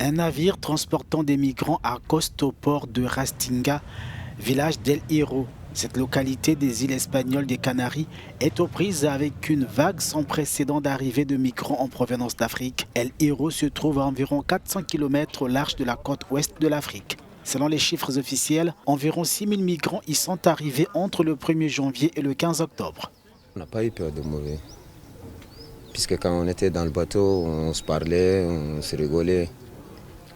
Un navire transportant des migrants accoste au port de Rastinga, village d'El Hierro. Cette localité des îles espagnoles des Canaries est aux prises avec une vague sans précédent d'arrivée de migrants en provenance d'Afrique. El Hierro se trouve à environ 400 km au large de la côte ouest de l'Afrique. Selon les chiffres officiels, environ 6000 migrants y sont arrivés entre le 1er janvier et le 15 octobre. On n'a pas eu peur de mourir, puisque quand on était dans le bateau, on se parlait, on se rigolait,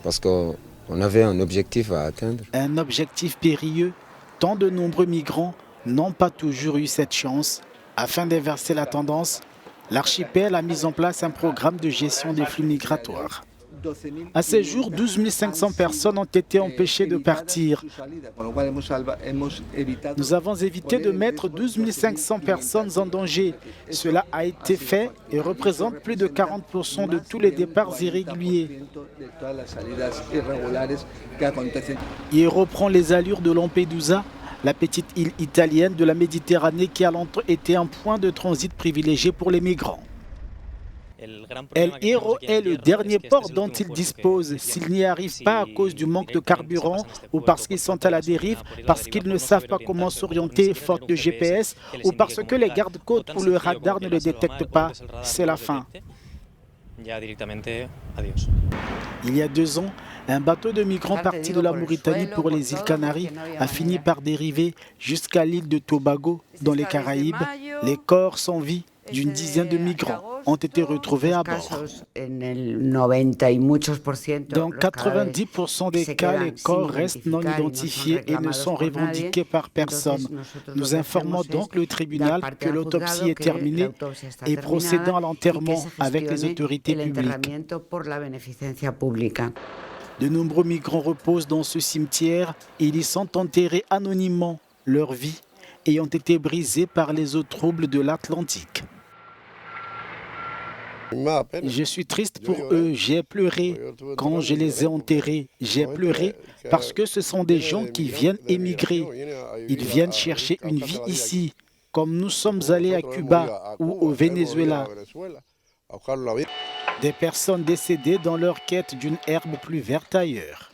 parce qu'on avait un objectif à atteindre. Un objectif périlleux, tant de nombreux migrants n'ont pas toujours eu cette chance. Afin d'inverser la tendance, l'archipel a mis en place un programme de gestion des flux migratoires. À ce jour, 12 500 personnes ont été empêchées de partir. Nous avons évité de mettre 12 500 personnes en danger. Cela a été fait et représente plus de 40% de tous les départs irréguliers. Il reprend les allures de Lampedusa, la petite île italienne de la Méditerranée qui a longtemps été un point de transit privilégié pour les migrants. El Hierro est le dernier port dont ils disposent. S'ils n'y arrivent pas à cause du manque de carburant ou parce qu'ils sont à la dérive, parce qu'ils ne savent pas comment s'orienter faute de GPS ou parce que les gardes-côtes ou le radar ne les détectent pas, c'est la fin. Il y a 2 ans, un bateau de migrants parti de la Mauritanie pour les îles Canaries a fini par dériver jusqu'à l'île de Tobago, dans les Caraïbes. Les corps sans vie d'une dizaine de migrants ont été retrouvés à bord. Dans 90% des cas, les corps restent non identifiés et ne sont revendiqués par personne. Nous informons donc le tribunal que l'autopsie est terminée et procédons à l'enterrement avec les autorités publiques. De nombreux migrants reposent dans ce cimetière et ils y sont enterrés anonymement, leur vie ayant été brisée par les eaux troubles de l'Atlantique. Je suis triste pour eux, j'ai pleuré quand je les ai enterrés. J'ai pleuré parce que ce sont des gens qui viennent émigrer. Ils viennent chercher une vie ici, comme nous sommes allés à Cuba ou au Venezuela. Des personnes décédées dans leur quête d'une herbe plus verte ailleurs.